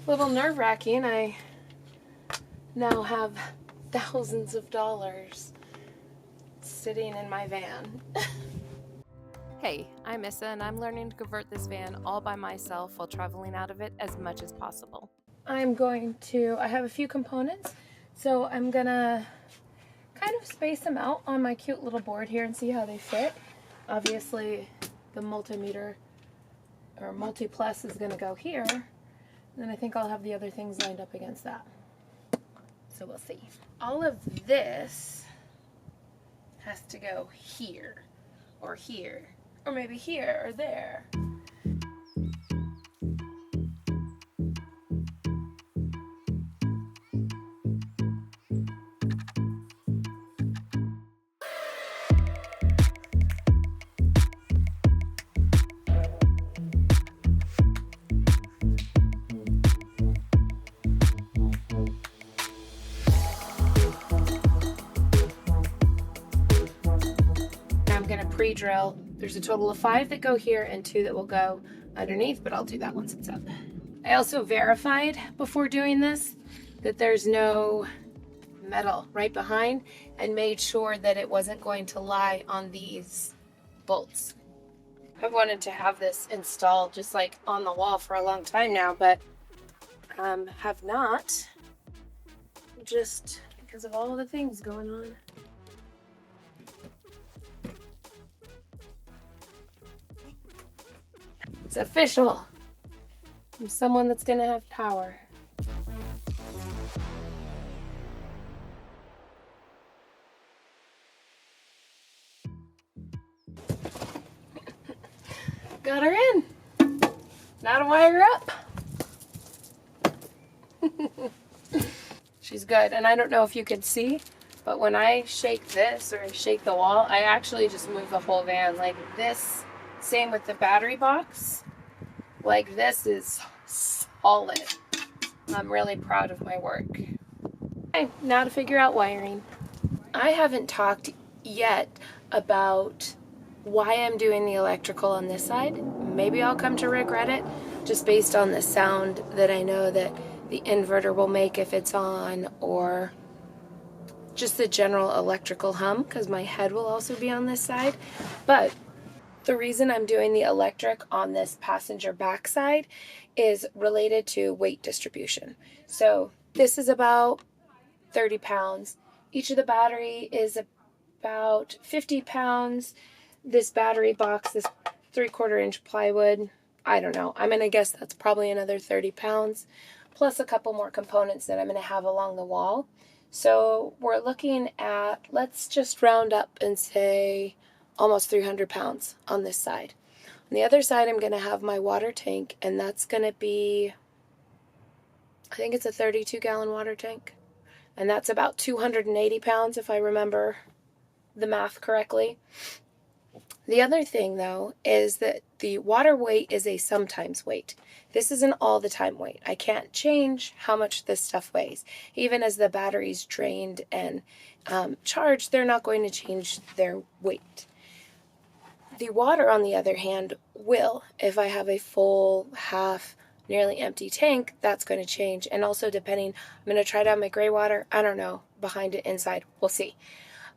little nerve-wracking. I now have thousands of dollars sitting in my van. Hey, I'm Issa, and I'm learning to convert this van all by myself while traveling out of it as much as possible. I have a few components, so I'm gonna kind of space them out on my cute little board here and see how they fit. Obviously, the multimeter or multi-plus is gonna go here, and then I think I'll have the other things lined up against that. So we'll see. All of this has to go here, or here, or maybe here or there. I'm gonna pre-drill. There's a total of 5 that go here and 2 that will go underneath, but I'll do that once it's up. I also verified before doing this that there's no metal right behind and made sure that it wasn't going to lie on these bolts. I've wanted to have this installed just like on the wall for a long time now, but have not, just because of all the things going on. It's official. I'm someone that's gonna have power. Got her in. Now to wire up. She's good, and I don't know if you can see, but when I shake this or I shake the wall, I actually just move the whole van like this. Same with the battery box. Like, this is solid. I'm really proud of my work. Okay, now to figure out wiring. I haven't talked yet about why I'm doing the electrical on this side. Maybe I'll come to regret it, just based on the sound that I know that the inverter will make if it's on, or just the general electrical hum, because my head will also be on this side. But the reason I'm doing the electric on this passenger backside is related to weight distribution. So this is about 30 pounds. Each of the battery is about 50 pounds. This battery box, this 3/4 inch plywood, I don't know. I'm going to guess that's probably another 30 pounds, plus a couple more components that I'm going to have along the wall. So we're looking at, let's just round up and say almost 300 pounds on this side. On the other side, I'm going to have my water tank, and that's going to be, I think it's a 32-gallon water tank. And that's about 280 pounds if I remember the math correctly. The other thing, though, is that the water weight is a sometimes weight. This is an all-the-time weight. I can't change how much this stuff weighs. Even as the battery's drained and charged, they're not going to change their weight. The water, on the other hand, will. If I have a full, half, nearly empty tank, that's going to change. And also, depending, I'm going to try to have my gray water, I don't know, behind it, inside, we'll see.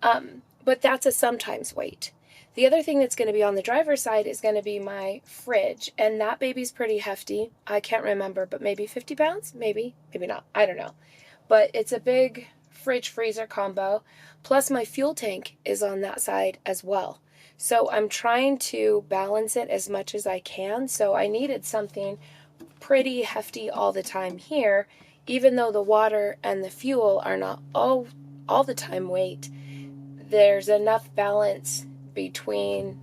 But that's a sometimes weight. The other thing that's going to be on the driver's side is going to be my fridge, and that baby's pretty hefty. I can't remember, but maybe 50 pounds? Maybe not. I don't know. But it's a big fridge-freezer combo, plus my fuel tank is on that side as well. So I'm trying to balance it as much as I can, so I needed something pretty hefty all the time here, even though the water and the fuel are not all the time weight. There's enough balance between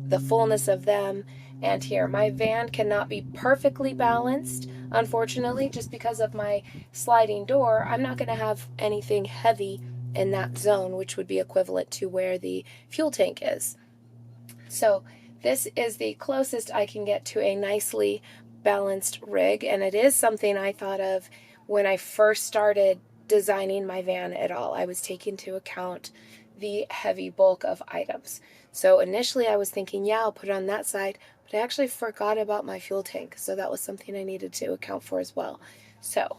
the fullness of them and here. My van cannot be perfectly balanced, unfortunately, just because of my sliding door. I'm not going to have anything heavy in that zone, which would be equivalent to where the fuel tank is. So this is the closest I can get to a nicely balanced rig, and it is something I thought of when I first started designing my van at all. I was taking into account the heavy bulk of items. So initially I was thinking, yeah, I'll put it on that side, but I actually forgot about my fuel tank, so that was something I needed to account for as well. So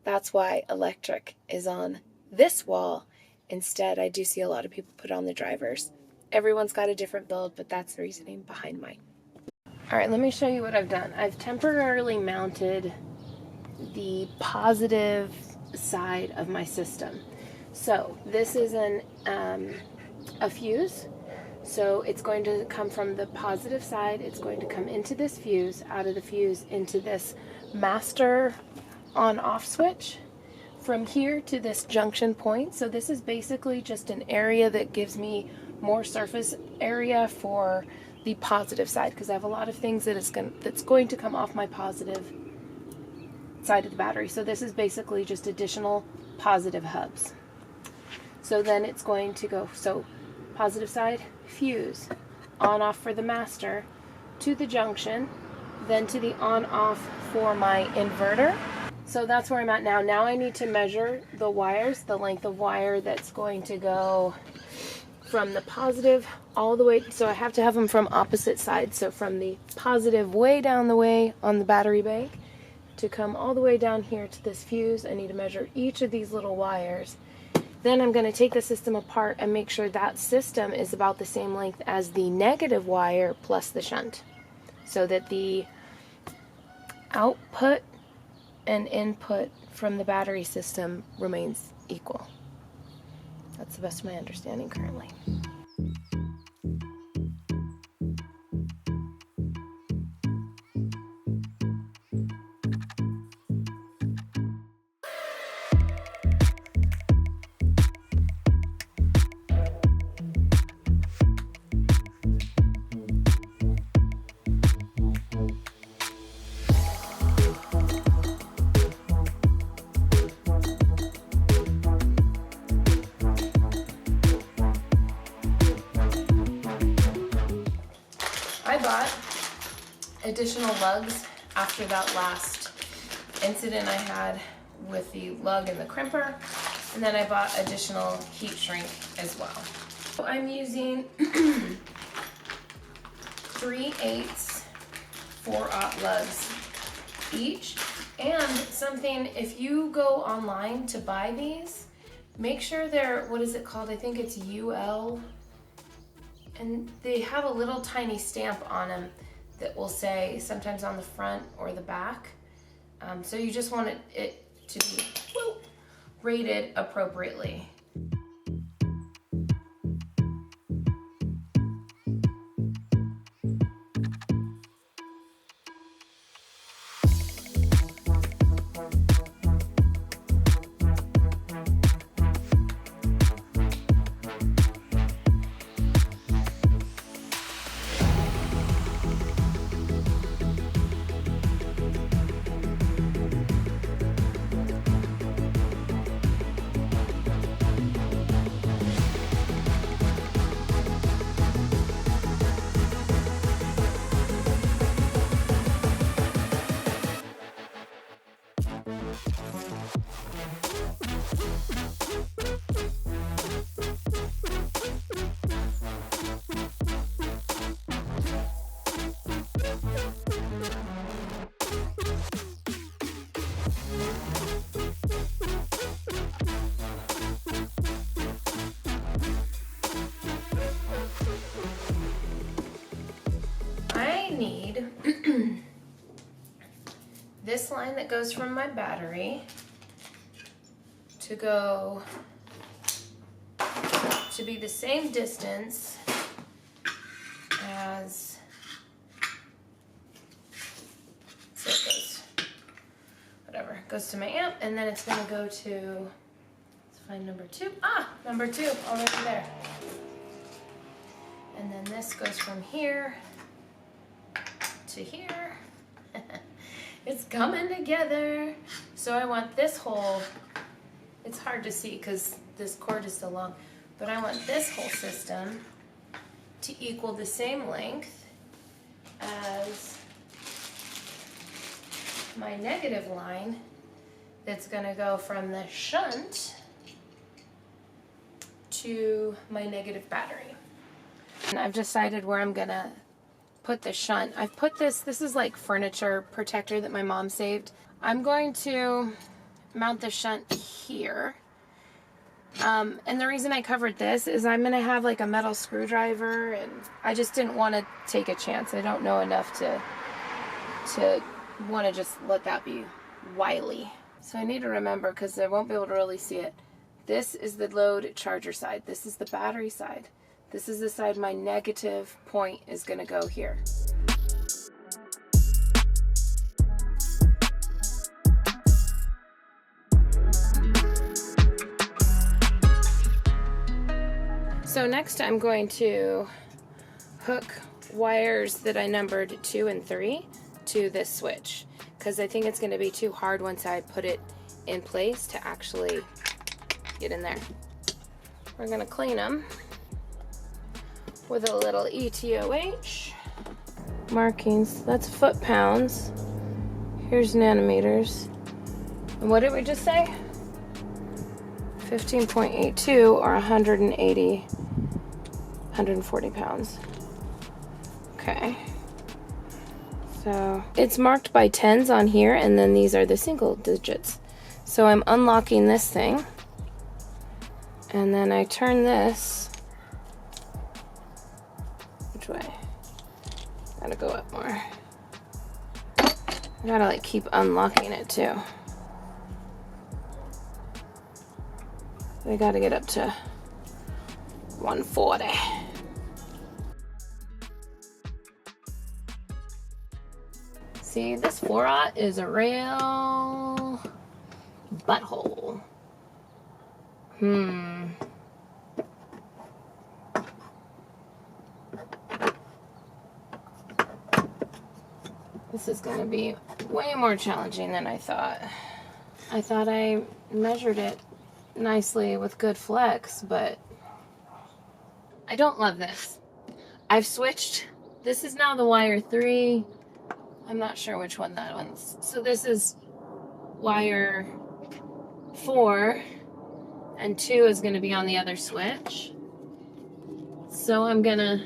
that's why electric is on this wall. Instead, I do see a lot of people put on the drivers. Everyone's got a different build, but that's the reasoning behind mine. All right, let me show you what I've done. I've temporarily mounted the positive side of my system. So this is a fuse. So it's going to come from the positive side. It's going to come into this fuse, out of the fuse into this master on-off switch, from here to this junction point. So this is basically just an area that gives me more surface area for the positive side, because I have a lot of things that's going to come off my positive side of the battery. So this is basically just additional positive hubs. So then it's going to go, so positive side, fuse, on off for the master, to the junction, then to the on off for my inverter. So that's where I'm at now. Now I need to measure the wires, the length of wire that's going to go from the positive all the way. So I have to have them from opposite sides. So from the positive way down the way on the battery bank to come all the way down here to this fuse, I need to measure each of these little wires. Then I'm going to take the system apart and make sure that system is about the same length as the negative wire plus the shunt, so that the output and input from the battery system remains equal. That's the best of my understanding currently. I bought additional lugs after that last incident I had with the lug and the crimper, and then I bought additional heat shrink as well. So I'm using 3/8 4/0 lugs each. And something, if you go online to buy these, make sure they're, what is it called? I think it's UL. And they have a little tiny stamp on them that will say sometimes on the front or the back. So you just want it to be rated appropriately. Need this line that goes from my battery to go to be the same distance as, so it goes, whatever, goes to my amp, and then it's going to go to, let's find number 2. Number 2 already there. And then this goes from here to here. It's coming together. So I want this whole, it's hard to see because this cord is so long, but I want this whole system to equal the same length as my negative line that's going to go from the shunt to my negative battery. And I've decided where I'm going to put the shunt. I've put this is like furniture protector that my mom saved. I'm going to mount the shunt here. And the reason I covered this is I'm going to have like a metal screwdriver, and I just didn't want to take a chance. I don't know enough to want to just let that be wily. So I need to remember, because I won't be able to really see it. This is the load charger side. This is the battery side. This is the side my negative point is going to go here. So next I'm going to hook wires that I numbered 2 and 3 to this switch, because I think it's going to be too hard once I put it in place to actually get in there. We're going to clean them with a little ETOH. Markings, that's foot-pounds. Here's nanometers. And what did we just say? 15.82 or 140 pounds. Okay. So it's marked by 10s on here, and then these are the single digits. So I'm unlocking this thing, and then I turn this. Which way? Gotta go up more. I gotta like keep unlocking it too. We gotta get up to 140. See, this 4-aught is a real butthole. This is gonna be way more challenging than I thought. I thought I measured it nicely with good flex, but I don't love this. I've switched. This is now the wire 3. I'm not sure which one that one's. So this is wire 4, and 2 is going to be on the other switch. So I'm gonna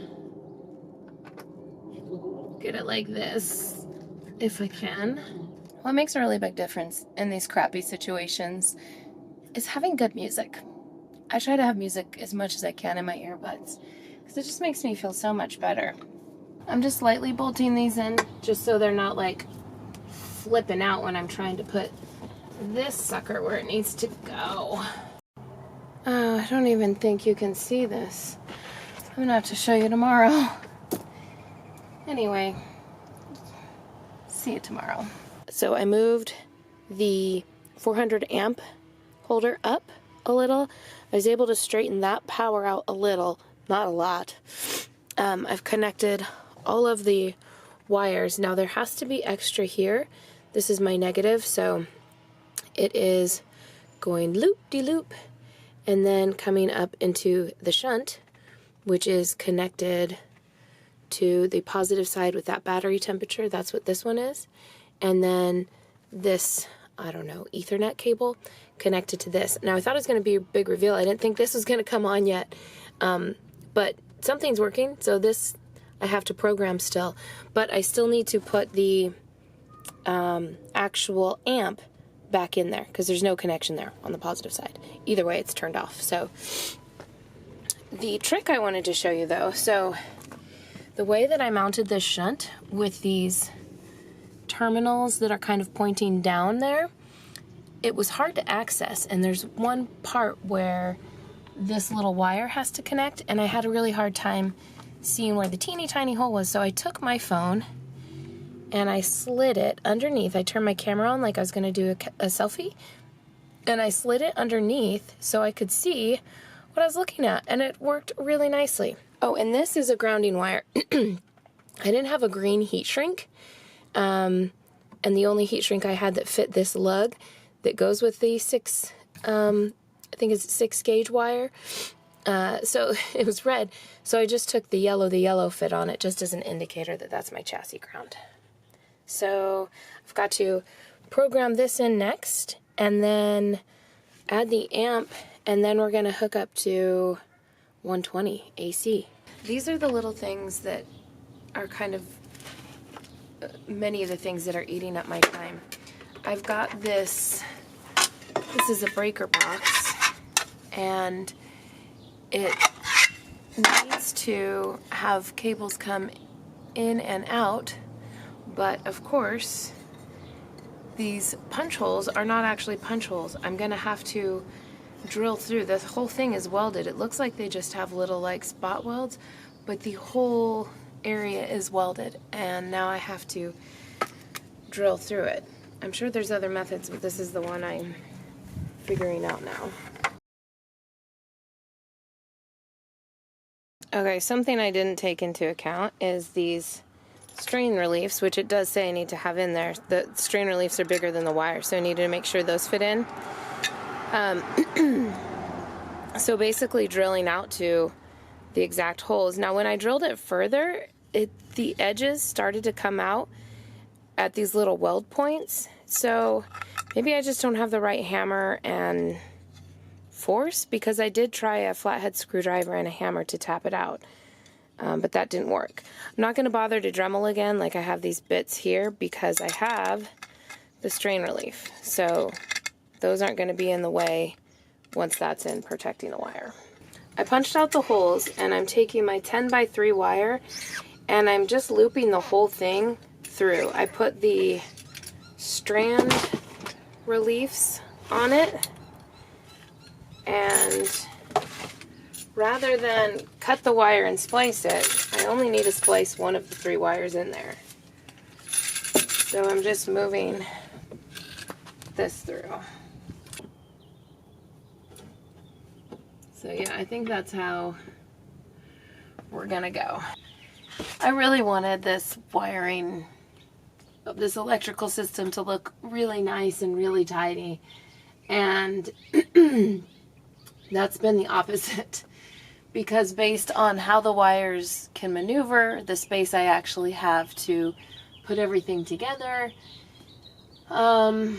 get it like this if I can. What makes a really big difference in these crappy situations is having good music. I try to have music as much as I can in my earbuds, because it just makes me feel so much better. I'm just lightly bolting these in, just so they're not like flipping out when I'm trying to put this sucker where it needs to go. I don't even think you can see this. I'm gonna have to show you tomorrow. Anyway, see you tomorrow. So I moved the 400 amp holder up a little. I was able to straighten that power out a little, not a lot. I've connected all of the wires. Now there has to be extra here. This is my negative, so it is going loop-de-loop and then coming up into the shunt, which is connected to the positive side with that battery temperature. That's what this one is. And then this, I don't know, Ethernet cable connected to this. Now I thought it was going to be a big reveal. I didn't think this was going to come on yet, but something's working. So this I have to program still, but I still need to put the actual amp back in there, because there's no connection there on the positive side. Either way, it's turned off. So the trick I wanted to show you though, so the way that I mounted this shunt with these terminals that are kind of pointing down there, it was hard to access, and there's one part where this little wire has to connect, and I had a really hard time seeing where the teeny tiny hole was. So I took my phone and I slid it underneath. I turned my camera on like I was going to do a selfie, and I slid it underneath so I could see what I was looking at, and it worked really nicely. Oh, and this is a grounding wire. I didn't have a green heat shrink, and the only heat shrink I had that fit this lug that goes with the 6, I think it's 6 gauge wire. So it was red. So I just took the yellow fit on it just as an indicator that that's my chassis ground. So I've got to program this in next, and then add the amp, and then we're going to hook up to 120 AC. These are the little things that are kind of many of the things that are eating up my time. I've got this is a breaker box, and it needs to have cables come in and out, but of course these punch holes are not actually punch holes. I'm gonna have to drill through. The whole thing is welded. It looks like they just have little like spot welds, but the whole area is welded, and now I have to drill through it. I'm sure there's other methods, but this is the one I'm figuring out now. Okay, something I didn't take into account is these strain reliefs, which it does say I need to have in there. The strain reliefs are bigger than the wire, so I needed to make sure those fit in. So basically drilling out to the exact holes. Now when I drilled it further, the edges started to come out at these little weld points. So maybe I just don't have the right hammer and force, because I did try a flathead screwdriver and a hammer to tap it out. But that didn't work. I'm not going to bother to Dremel again like I have these bits here, because I have the strain relief. So those aren't going to be in the way once that's in, protecting the wire. I punched out the holes, and I'm taking my 10x3 wire and I'm just looping the whole thing through. I put the strand reliefs on it, and rather than cut the wire and splice it, I only need to splice one of the 3 wires in there. So I'm just moving this through. So yeah, I think that's how we're gonna go. I really wanted this wiring of this electrical system to look really nice and really tidy, and that's been the opposite. Because based on how the wires can maneuver, the space I actually have to put everything together, I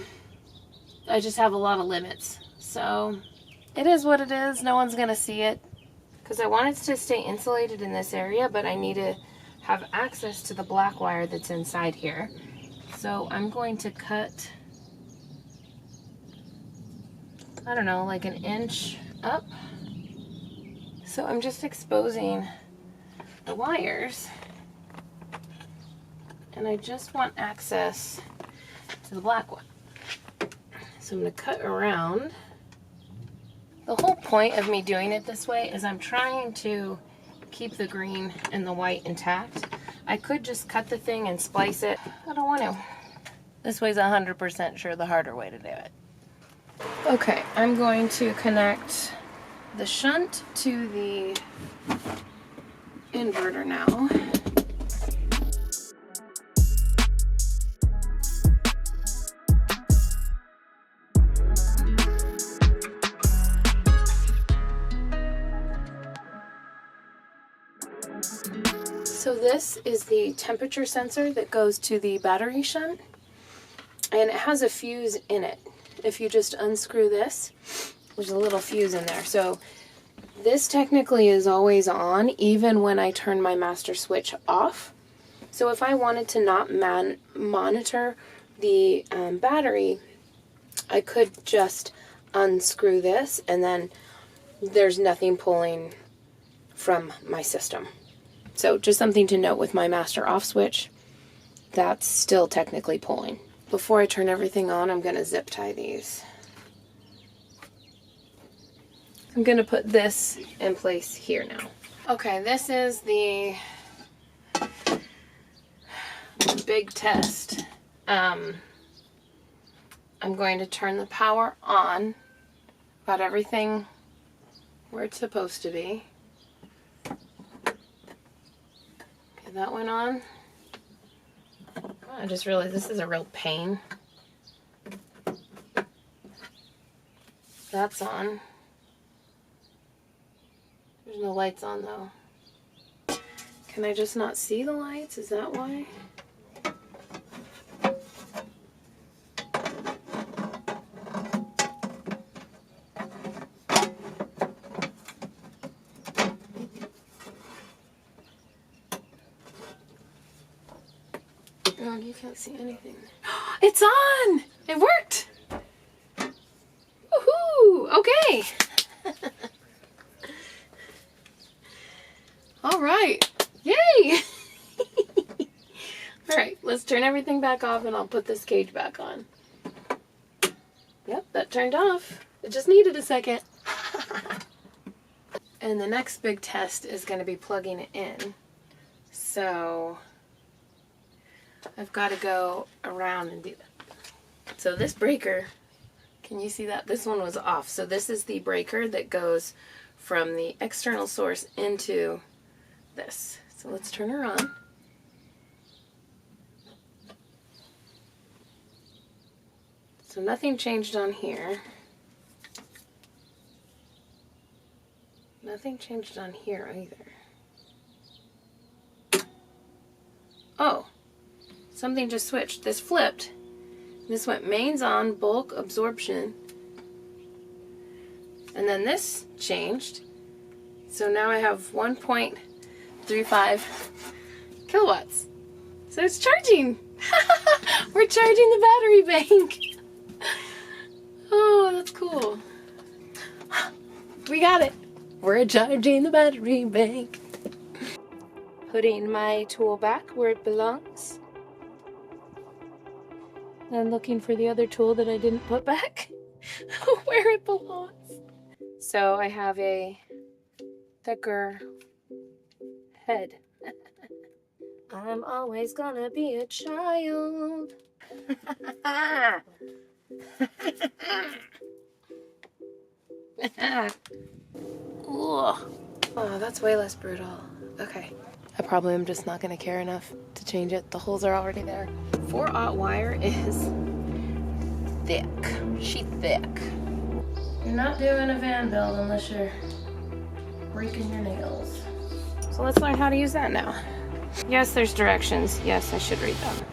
just have a lot of limits. So it is what it is. No one's gonna see it, because I want it to stay insulated in this area, but I need to have access to the black wire that's inside here. So I'm going to cut, I don't know, like 1 inch up. So I'm just exposing the wires, and I just want access to the black one. So I'm going to cut around. The whole point of me doing it this way is I'm trying to keep the green and the white intact. I could just cut the thing and splice it. I don't want to. This way's 100% sure the harder way to do it. Okay, I'm going to connect the shunt to the inverter now. So this is the temperature sensor that goes to the battery shunt, and it has a fuse in it. If you just unscrew this, there's a little fuse in there. So this technically is always on, even when I turn my master switch off. So if I wanted to not monitor the battery, I could just unscrew this, and then there's nothing pulling from my system. So just something to note with my master off switch, that's still technically pulling. Before I turn everything on, I'm going to zip tie these. I'm going to put this in place here now. Okay, this is the big test. I'm going to turn the power on, got everything where it's supposed to be. Okay, that went on. I just realized this is a real pain. That's on. There's no lights on though. Can I just not see the lights? Is that why? Oh, you can't see anything. It's on! It worked! Woohoo! Okay! Alright! Yay! Alright, let's turn everything back off and I'll put this cage back on. Yep, that turned off. It just needed a second. And the next big test is going to be plugging it in. So I've got to go around and do that. So this breaker, can you see that? This one was off. So this is the breaker that goes from the external source into this. So let's turn her on. So nothing changed on here. Nothing changed on here either. Oh, something just switched. This flipped. This went mains on, bulk, absorption. And then this changed. So now I have 1.35 kilowatts. So it's charging. We're charging the battery bank. Oh, that's cool. We got it. We're charging the battery bank. Putting my tool back where it belongs. And looking for the other tool that I didn't put back where it belongs. So I have a thicker head. I'm always gonna be a child. Oh, that's way less brutal. Okay. I probably am just not going to care enough to change it. The holes are already there. 4/0 wire is thick. She's thick. You're not doing a van build unless you're breaking your nails. So let's learn how to use that now. Yes, there's directions. Yes, I should read them.